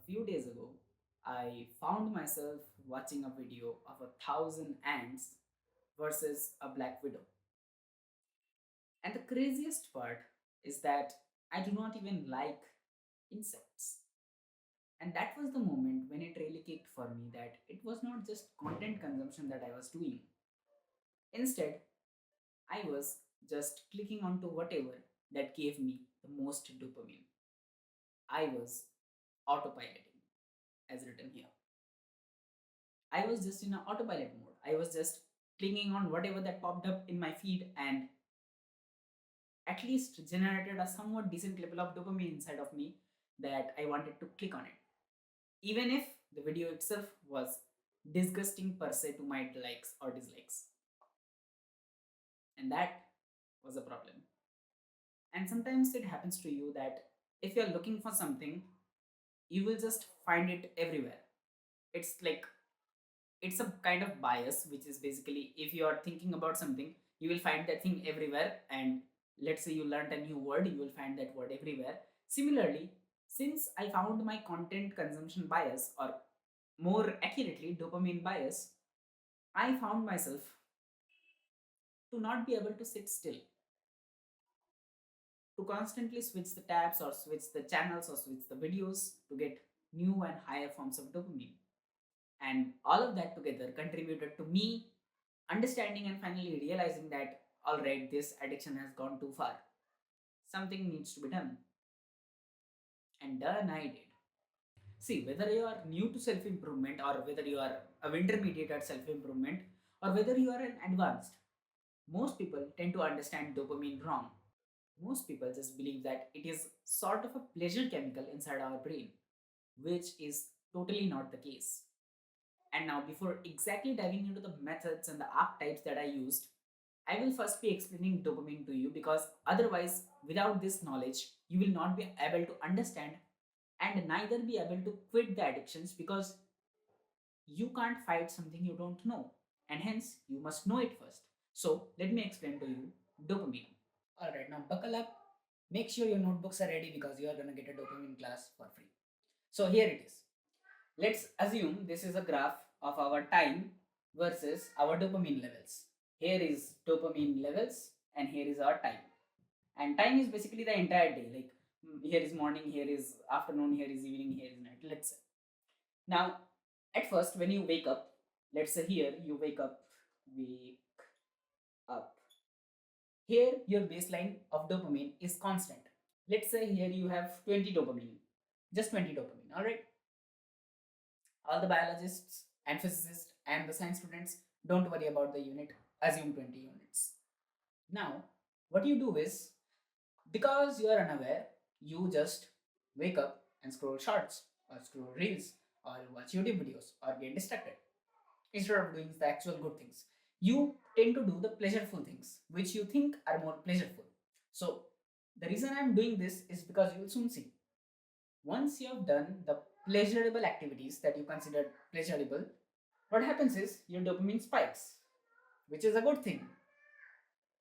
few days ago, I found myself watching a video of 1,000 ants versus a black widow. And the craziest part is that I do not even like insects. And that was the moment when it really clicked for me that it was not just content consumption that I was doing. Instead, I was just clicking onto whatever that gave me the most dopamine. I was autopiloting, as written here. I was just in an autopilot mode. I was just clicking on whatever that popped up in my feed and at least generated a somewhat decent level of dopamine inside of me that I wanted to click on it. Even if the video itself was disgusting per se to my likes or dislikes. And that was a problem. And sometimes it happens to you that if you're looking for something, you will just find it everywhere. It's like it's a kind of bias, which is basically if you are thinking about something, you will find that thing everywhere. And let's say you learned a new word, you will find that word everywhere. Similarly, since I found my content consumption bias, or more accurately dopamine bias, I found myself to not be able to sit still, to constantly switch the tabs or switch the channels or switch the videos to get new and higher forms of dopamine. And all of that together contributed to me understanding and finally realizing that, all right, this addiction has gone too far. Something needs to be done. And done I did. See, whether you are new to self improvement, or whether you are a intermediate at self improvement, or whether you are an advanced, most people tend to understand dopamine wrong. Most people just believe that it is sort of a pleasure chemical inside our brain, which is totally not the case. And now, before exactly diving into the methods and the archetypes that I used, I will first be explaining dopamine to you, because otherwise, without this knowledge, you will not be able to understand and neither be able to quit the addictions, because you can't fight something you don't know, and hence you must know it first. So, let me explain to you dopamine. Alright, now buckle up. Make sure your notebooks are ready because you are going to get a dopamine class for free. So, here it is. Let's assume this is a graph of our time versus our dopamine levels. Here is dopamine levels and here is our time. And time is basically the entire day. Like here is morning, here is afternoon, here is evening, here is night. Let's say. Now, at first, when you wake up, let's say here you wake up. Here your baseline of dopamine is constant. Let's say here you have 20 dopamine, just 20 dopamine. All right. All the biologists and physicists and the science students, don't worry about the unit, assume 20 units. Now, what you do is, because you are unaware, you just wake up and scroll shorts or scroll reels or watch YouTube videos or get distracted instead of doing the actual good things. You tend to do the pleasureful things which you think are more pleasureful. So, the reason I'm doing this is because you will soon see. Once you have done the pleasurable activities that you consider pleasurable, what happens is your dopamine spikes, which is a good thing,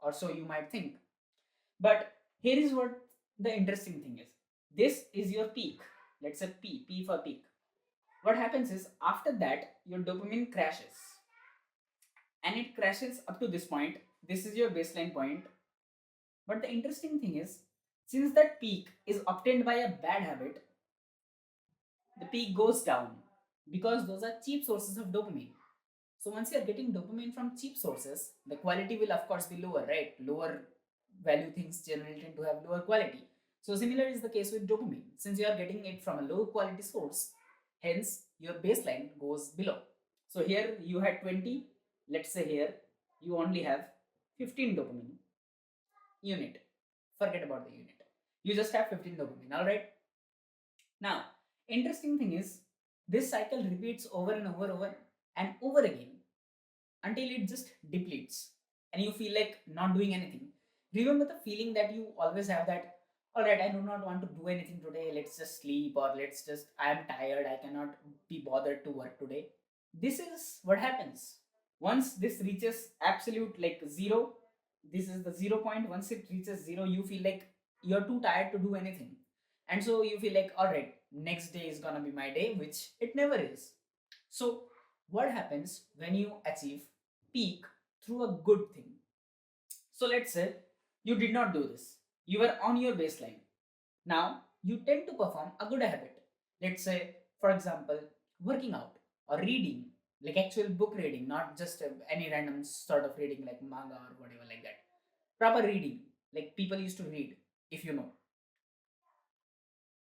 or so you might think. But here is what the interesting thing is. This is your peak. Let's say P for peak. What happens is after that, your dopamine crashes. And it crashes up to this point. This is your baseline point. But the interesting thing is, since that peak is obtained by a bad habit, the peak goes down because those are cheap sources of dopamine. So once you are getting dopamine from cheap sources, the quality will of course be lower, right? Lower value things generally tend to have lower quality. So similar is the case with dopamine. Since you are getting it from a low quality source, hence your baseline goes below. So here you had 20, let's say here you only have 15 dopamine unit. Forget about the unit. You just have 15 dopamine, alright? Now, interesting thing is, this cycle repeats over and over again until it just depletes and you feel like not doing anything. Remember the feeling that you always have that, all right, I do not want to do anything today, let's just sleep, or let's just, I am tired, I cannot be bothered to work today. This is what happens. Once this reaches absolute like zero, this is the 0 point. Once it reaches zero, you feel like you're too tired to do anything. And so you feel like, all right, next day is gonna be my day, which it never is. So, what happens when you achieve peak through a good thing? So, let's say you did not do this, you were on your baseline. Now, you tend to perform a good habit. Let's say, for example, working out or reading, like actual book reading, not just any random sort of reading like manga or whatever, like that. Proper reading, like people used to read, if you know.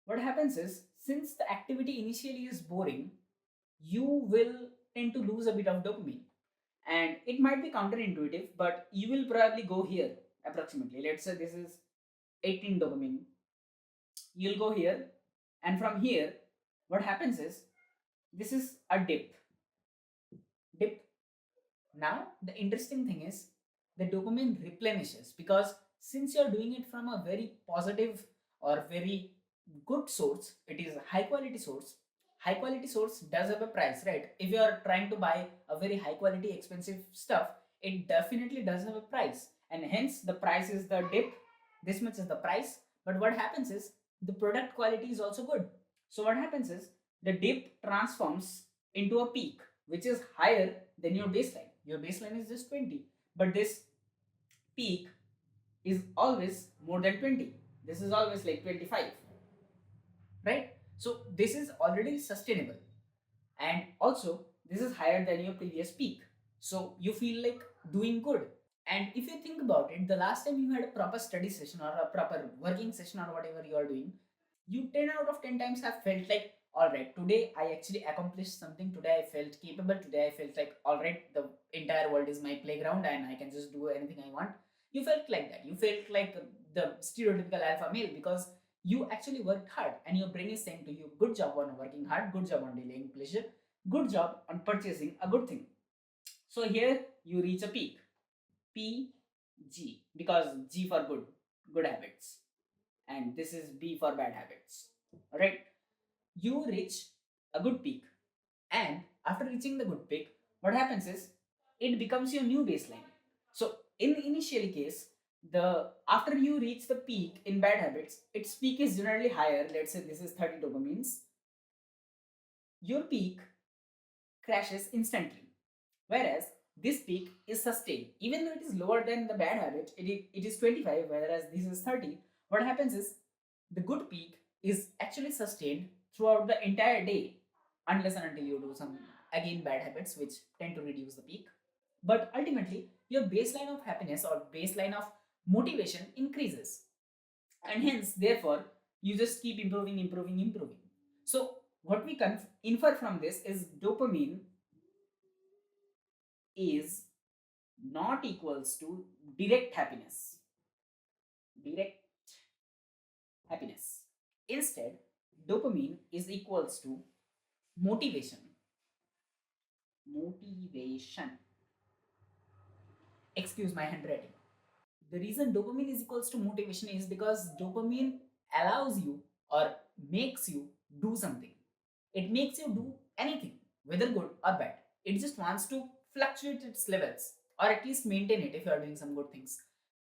What happens is, since the activity initially is boring, you will tend to lose a bit of dopamine. And it might be counterintuitive, but you will probably go here approximately. Let's say this is 18 dopamine. You'll go here, and from here, what happens is this is a dip. Now, the interesting thing is the dopamine replenishes because since you're doing it from a very positive or very good source, it is a high quality source. High quality source does have a price, right? If you are trying to buy a very high quality expensive stuff, it definitely does have a price, and hence the price is the dip. This much is the price, but what happens is the product quality is also good. So, what happens is the dip transforms into a peak which is higher than your baseline. Your baseline is just 20, but this peak is always more than 20. This is always like 25, right? So this is already sustainable, and also this is higher than your previous peak. So you feel like doing good. And if you think about it, the last time you had a proper study session or a proper working session or whatever you are doing, you 10 out of 10 times have felt like, all right, today I actually accomplished something, today I felt capable, today I felt like, all right, the entire world is my playground and I can just do anything I want. You felt like that. You felt like the stereotypical alpha male because you actually worked hard and your brain is saying to you, good job on working hard, good job on delaying pleasure, good job on purchasing a good thing. So here you reach a peak, PG, because G for good habits, and this is B for bad habits. Alright, you reach a good peak, and after reaching the good peak, what happens is it becomes your new baseline. So, in the initial case, the after you reach the peak in bad habits, its peak is generally higher. Let's say this is 30 dopamines. Your peak crashes instantly. Whereas this peak is sustained. Even though it is lower than the bad habit, it is 25, whereas this is 30. What happens is the good peak is actually sustained throughout the entire day, unless and until you do some again bad habits which tend to reduce the peak. But ultimately, your baseline of happiness or baseline of motivation increases, and hence, therefore, you just keep improving. So, what we infer from this is dopamine is not equals to direct happiness. Direct happiness. Instead, dopamine is equals to motivation. Motivation. Excuse my handwriting. The reason dopamine is equals to motivation is because dopamine allows you or makes you do something. It makes you do anything, whether good or bad. It just wants to fluctuate its levels or at least maintain it if you are doing some good things.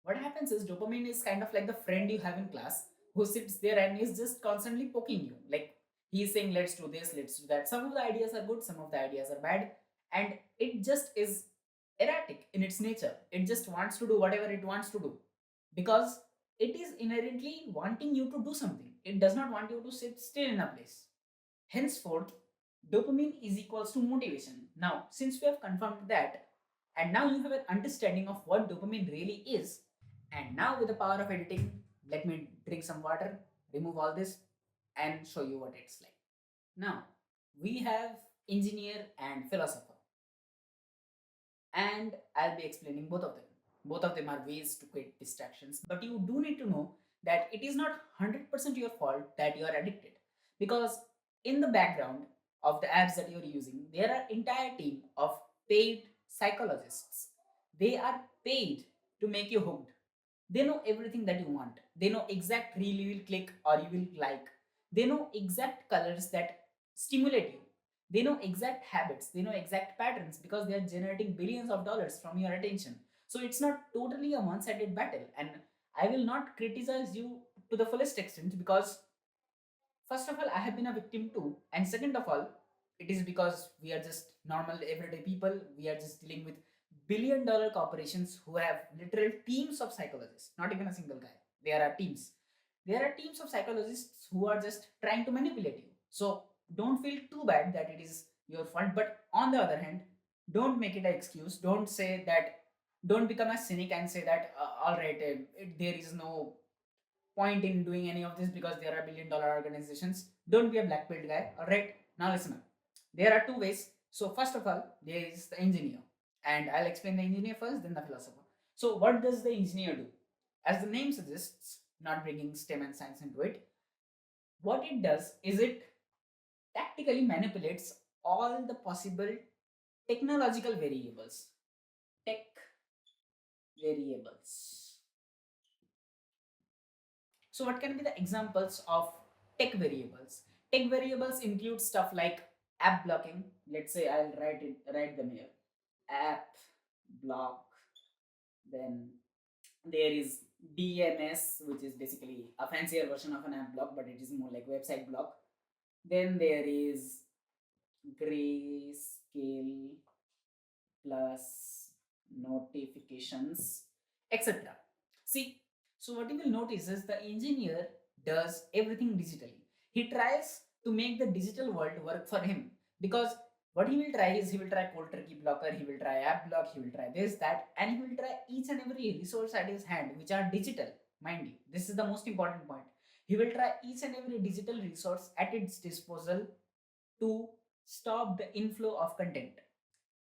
What happens is dopamine is kind of like the friend you have in class who sits there and is just constantly poking you. Like he's saying, let's do this, let's do that. Some of the ideas are good, some of the ideas are bad, and it just is erratic in its nature. It just wants to do whatever it wants to do because it is inherently wanting you to do something. It does not want you to sit still in a place. Henceforth, dopamine is equals to motivation. Now, since we have confirmed that, and now you have an understanding of what dopamine really is, and now with the power of editing, let me drink some water, remove all this, and show you what it's like. Now, we have engineer and philosopher, and I'll be explaining both of them. Both of them are ways to quit distractions, but you do need to know that it is not 100% your fault that you are addicted, because in the background of the apps that you're using, there are entire team of paid psychologists. They are paid to make you hooked. They know everything that you want. They know exact reel you will click or you will like. They know exact colors that stimulate you. They know exact habits. They know exact patterns because they are generating billions of dollars from your attention. So it's not totally a one sided battle. And I will not criticize you to the fullest extent because First of all, I have been a victim too. And second of all, it is because we are just normal everyday people. We are just dealing with billion-dollar corporations who have literal teams of psychologists, not even a single guy. There are teams. There are teams of psychologists who are just trying to manipulate you. So don't feel too bad that it is your fault. But on the other hand, don't make it an excuse. Don't say that, don't become a cynic and say that, all right, there is no point in doing any of this because there are billion-dollar organizations. Don't be a black belt guy. All right. Now listen up. There are two ways. So first of all, there is the engineer, and I'll explain the engineer first, then the philosopher. So what does the engineer do? As the name suggests, not bringing STEM and science into it, what it does is it tactically manipulates all the possible technological variables. Tech variables. So what can be the examples of tech variables? Tech variables include stuff like app blocking. Let's say I'll write them here. App block. Then there is DMS, which is basically a fancier version of an app block, but it is more like website block. Then there is grayscale plus notifications, etc. See, so what you will notice is the engineer does everything digitally. He tries to make the digital world work for him because what he will try is he will try cold turkey blocker, he will try app block, he will try this, that, and he will try each and every resource at his hand which are digital. Mind you, this is the most important point. He will try each and every digital resource at its disposal to stop the inflow of content.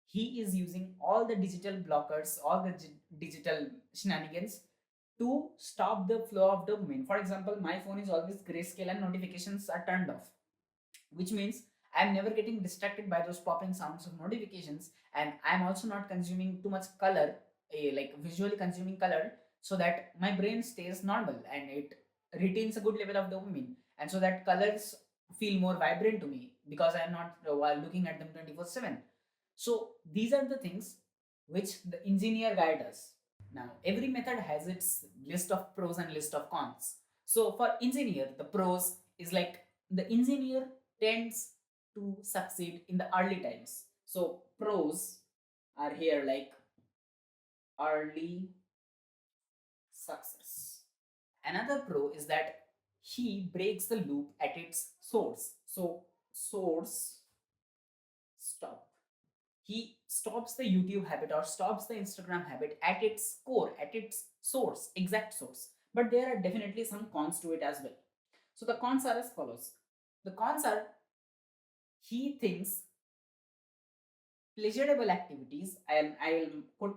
He is using all the digital blockers, all the digital shenanigans to stop the flow of dopamine. For example, my phone is always grayscale and notifications are turned off, which means I'm never getting distracted by those popping sounds of notifications, and I'm also not consuming too much color, like visually consuming color, so that my brain stays normal and it retains a good level of dopamine, and so that colors feel more vibrant to me because I'm not while looking at them 24/7. So these are the things which the engineer guy does. Now, every method has its list of pros and list of cons. So for engineer, the pros is like the engineer tends to succeed in the early times. So pros are here like early success. Another pro is that he breaks the loop at its source. So source stop. He stops the YouTube habit or stops the Instagram habit at its core, at its source, exact source. But there are definitely some cons to it as well. So the cons are as follows. The cons are he thinks pleasurable activities, and I will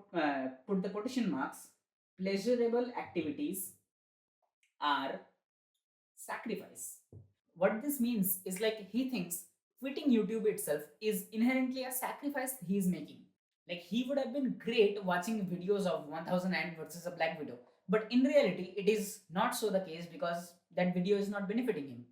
put the quotation marks. Pleasurable activities are sacrifice. What this means is like he thinks quitting YouTube itself is inherently a sacrifice he is making. Like he would have been great watching videos of 1000 and versus a black widow, but in reality, it is not so the case because that video is not benefiting him.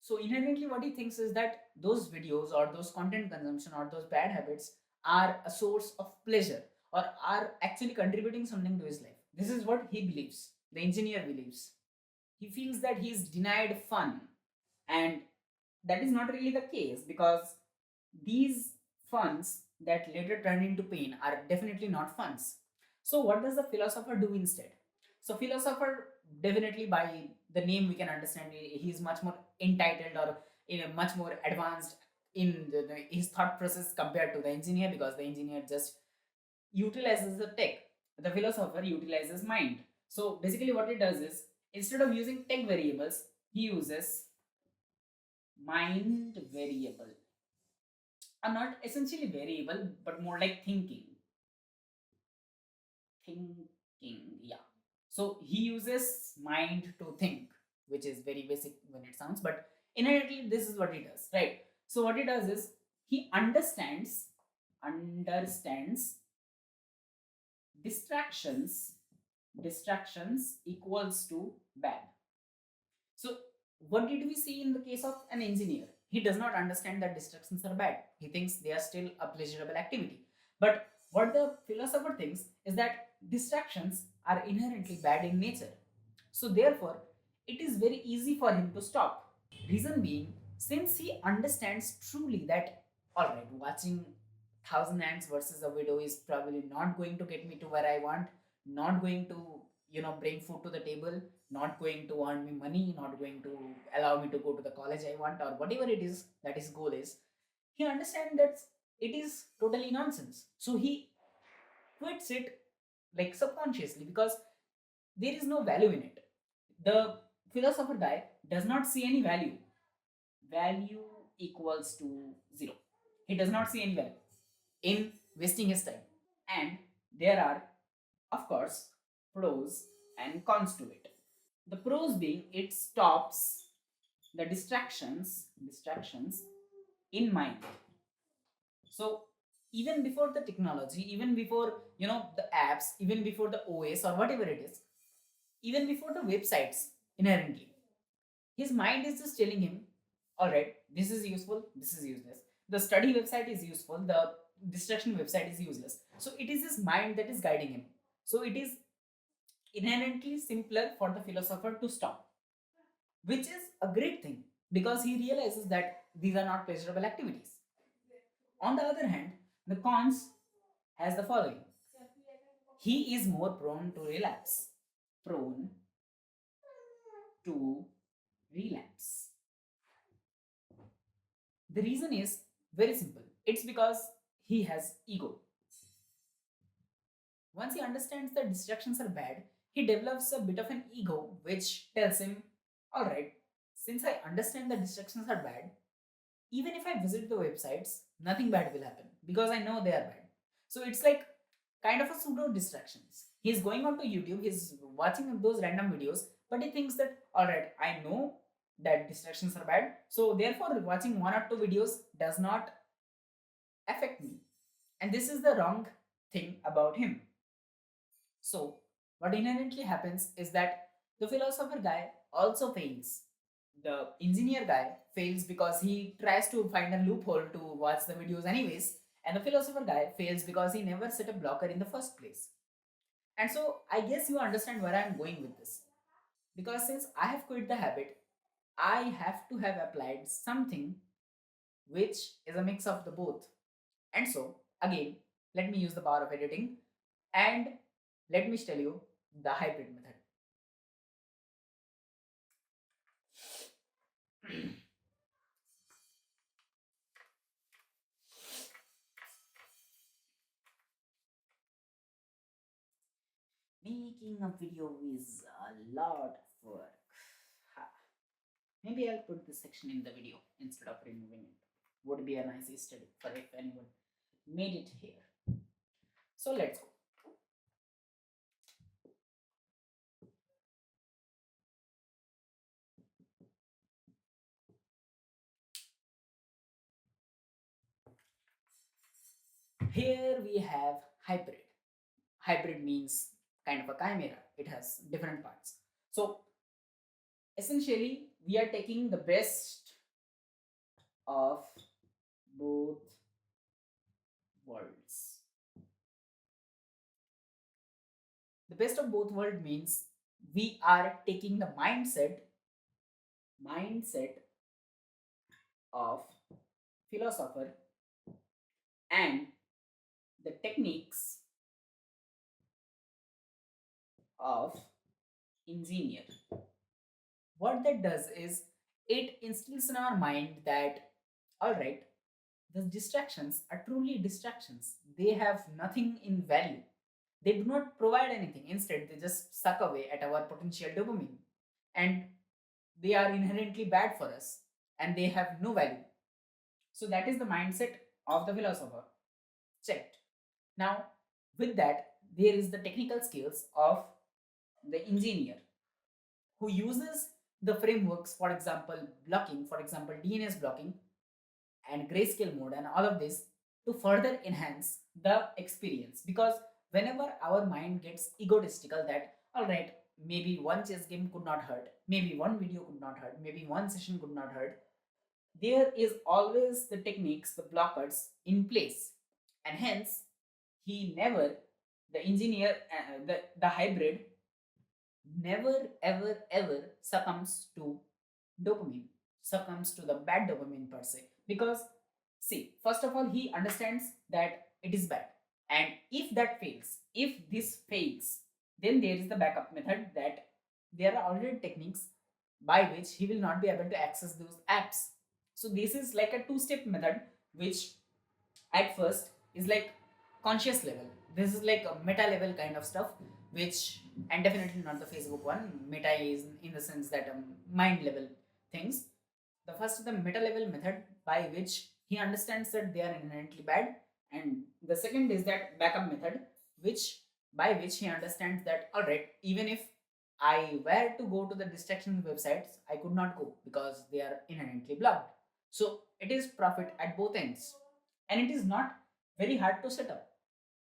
So inherently, what he thinks is that those videos or those content consumption or those bad habits are a source of pleasure or are actually contributing something to his life. This is what he believes. The engineer believes. He feels that he is denied fun, and that is not really the case because these funds that later turn into pain are definitely not funds. So what does the philosopher do instead? So philosopher, definitely by the name we can understand he is much more entitled or much more advanced in his thought process compared to the engineer, because the engineer just utilizes the tech. The philosopher utilizes mind. So basically what it does is, instead of using tech variables, he uses mind variable, are not essentially variable but more like thinking, yeah. So he uses mind to think, which is very basic when it sounds, but inherently this is what he does, right? So what he does is he understands distractions equals to bad. So, what did we see in the case of an engineer? He does not understand that distractions are bad. He thinks they are still a pleasurable activity. But what the philosopher thinks is that distractions are inherently bad in nature. So, therefore, it is very easy for him to stop. Reason being, since he understands truly that, all right, watching thousand ants versus a widow is probably not going to get me to where I want, not going to, bring food to the table, not going to earn me money, not going to allow me to go to the college I want, or whatever it is that his goal is. He understands that it is totally nonsense. So he quits it like subconsciously because there is no value in it. The philosopher guy does not see any value. Value equals to zero. He does not see any value in wasting his time. And there are, of course, pros and cons to it. The pros being it stops the distractions in mind. So even before the technology, even before the apps, even before the OS or whatever it is, even before the websites inherently, his mind is just telling him, all right, this is useful, this is useless. The study website is useful, the distraction website is useless. So it is his mind that is guiding him. So it is inherently simpler for the philosopher to stop, which is a great thing because he realizes that these are not pleasurable activities. On the other hand, the cons has the following: he is more prone to relapse. Prone to relapse. The reason is very simple. It's because he has ego. Once he understands that distractions are bad, he develops a bit of an ego which tells him, alright, since I understand that distractions are bad, even if I visit the websites, nothing bad will happen because I know they are bad. So it's like kind of a pseudo distractions. He's going onto YouTube, he's watching those random videos, but he thinks that, alright, I know that distractions are bad, so therefore watching one or two videos does not affect me. And this is the wrong thing about him. So, what inherently happens is that the philosopher guy also fails. The engineer guy fails because he tries to find a loophole to watch the videos, anyways, and the philosopher guy fails because he never set a blocker in the first place. And so, I guess you understand where I'm going with this. Because since I have quit the habit, I have to have applied something which is a mix of the both. And so, again, let me use the power of editing and let me tell you the hybrid method. Making a video is a lot of work. Ha. Maybe I'll put this section in the video instead of removing it. Would be a nice study for if anyone made it here. So let's go. Here we have hybrid. Hybrid means kind of a chimera. It has different parts. So essentially, we are taking the best of both worlds. The best of both worlds means we are taking the mindset of philosopher and the techniques of engineer. What that does is it instills in our mind that, all right, the distractions are truly distractions. They have nothing in value. They do not provide anything. Instead, they just suck away at our potential dopamine. And they are inherently bad for us and they have no value. So that is the mindset of the philosopher. Checked. Now, with that, there is the technical skills of the engineer who uses the frameworks, for example, blocking, for example, DNS blocking and grayscale mode and all of this to further enhance the experience. Because whenever our mind gets egotistical that, all right, maybe one chess game could not hurt, maybe one video could not hurt, maybe one session could not hurt, there is always the techniques, the blockers in place. And hence, he never, the engineer, the hybrid, never ever ever succumbs to dopamine. succumbs to the bad dopamine per se. Because see, first of all, he understands that it is bad, and if that fails, if this fails, then there is the backup method, that there are already techniques by which he will not be able to access those apps. So this is like a two-step method, which at first is like conscious level. This is like a meta level kind of stuff, which, and definitely not the Facebook one. Meta is in the sense that mind level things. The first is the meta level method, by which he understands that they are inherently bad, and the second is that backup method, which by which he understands that all right, even if I were to go to the distraction websites, I could not go because they are inherently blocked. So it is profit at both ends, and it is not very hard to set up.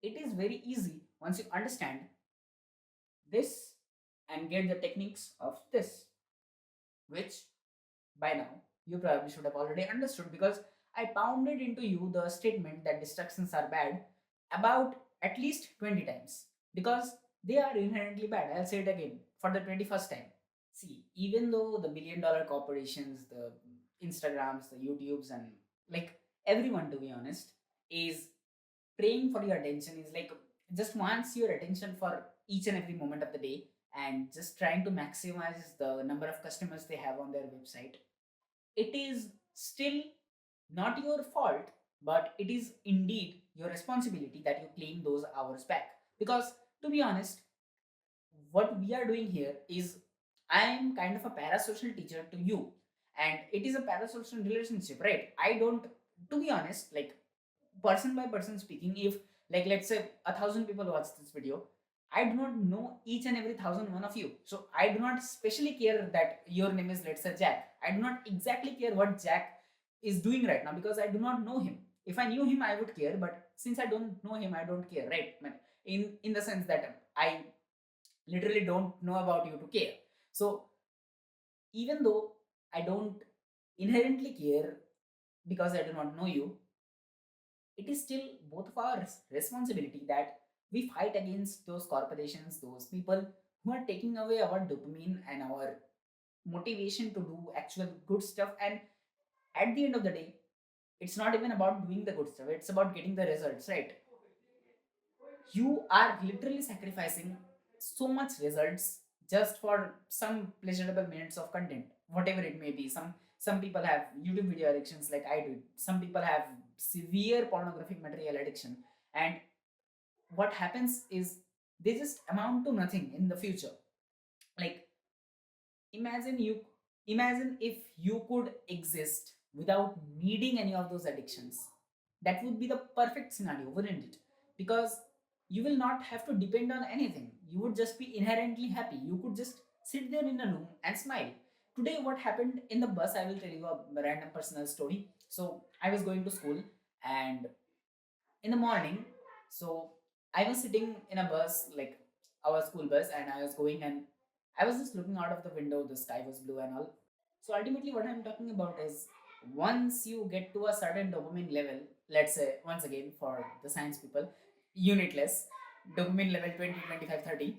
It is very easy once you understand this and get the techniques of this, which by now you probably should have already understood, because I pounded into you the statement that distractions are bad about at least 20 times, because they are inherently bad. I'll say it again for the 21st time. See, even though the billion dollar corporations, the Instagrams, the YouTubes, and like everyone, to be honest, is praying for your attention, is like just wants your attention for each and every moment of the day, and just trying to maximize the number of customers they have on their website, it is still not your fault, but it is indeed your responsibility that you claim those hours back. Because to be honest, what we are doing here is, I am kind of a parasocial teacher to you, and it is a parasocial relationship, right? I don't, to be honest, like person by person speaking, if like let's say 1,000 people watch this video, I do not know each and every 1,001 of you. So I do not specially care that your name is, let's say, Jack. I do not exactly care what Jack is doing right now, because I do not know him. If I knew him, I would care, but since I don't know him, I don't care, right? In the sense that I literally don't know about you to care. So even though I don't inherently care because I do not know you, it is still both of our responsibility that we fight against those corporations, those people who are taking away our dopamine and our motivation to do actual good stuff. And at the end of the day, it's not even about doing the good stuff, it's about getting the results, right? You are literally sacrificing so much results just for some pleasurable minutes of content, whatever it may be. Some people have YouTube video addictions like I do, some people have severe pornographic material addiction, and what happens is they just amount to nothing in the future. Like, imagine you imagine if you could exist without needing any of those addictions. That would be the perfect scenario, wouldn't it? Because you will not have to depend on anything, you would just be inherently happy, you could just sit there in a room and smile. Today what happened in the bus, I will tell you a random personal story. So I was going to school, and in the morning, so I was sitting in a bus, like our school bus, and I was going, and I was just looking out of the window, the sky was blue and all. So ultimately what I'm talking about is, once you get to a certain dopamine level, let's say once again for the science people, unitless dopamine level 20, 25, 30,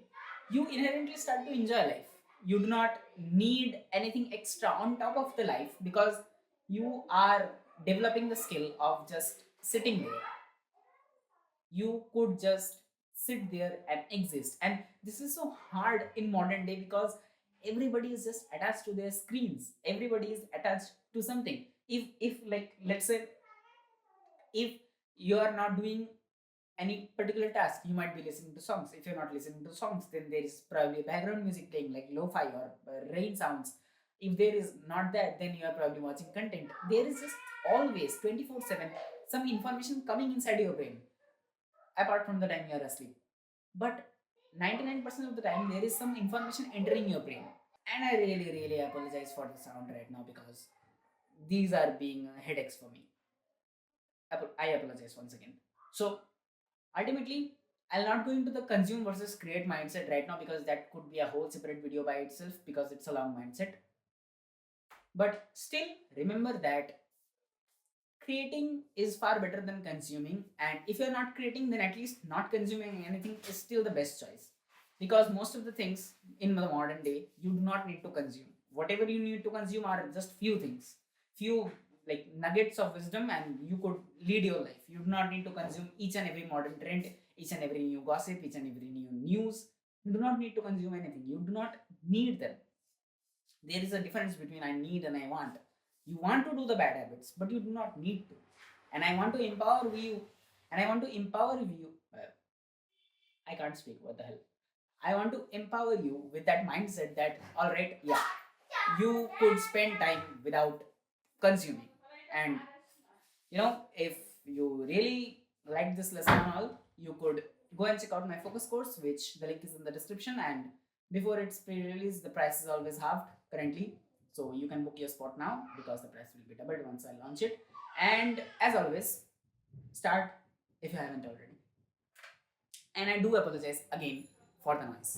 you inherently start to enjoy life. You do not need anything extra on top of the life, because you are developing the skill of just sitting there. You could just sit there and exist, and this is so hard in modern day, because everybody is just attached to their screens, everybody is attached to something. If like let's say, if you are not doing any particular task, you might be listening to songs. If you're not listening to songs, then there is probably background music playing, like lo-fi or rain sounds. If there is not that, then you are probably watching content. There is just always 24/7 some information coming inside your brain, apart from the time you are asleep. But 99% of the time, there is some information entering your brain. And I really, really apologize for the sound right now, because these are being headaches for me. I apologize once again. So ultimately, I'll not go into the consume versus create mindset right now, because that could be a whole separate video by itself, because it's a long mindset. But still, remember that creating is far better than consuming, and if you're not creating, then at least not consuming anything is still the best choice, because most of the things in the modern day you do not need to consume. whatever you need to consume are just few things, few like nuggets of wisdom, and you could lead your life. You do not need to consume each and every modern trend, each and every new gossip, each and every new news. You do not need to consume anything. You do not need them. There is a difference between I need and I want. You want to do the bad habits, but you do not need to. And I want to empower you. And I want to empower you. I can't speak. What the hell? I want to empower you with that mindset that, all right, yeah, you could spend time without consuming. And if you really like this lesson and all, you could go and check out my focus course, which the link is in the description. And before it's pre-release, the price is always halved currently, so you can book your spot now because the price will be doubled once I launch it. And as always, start if you haven't already. And I do apologize again for the noise.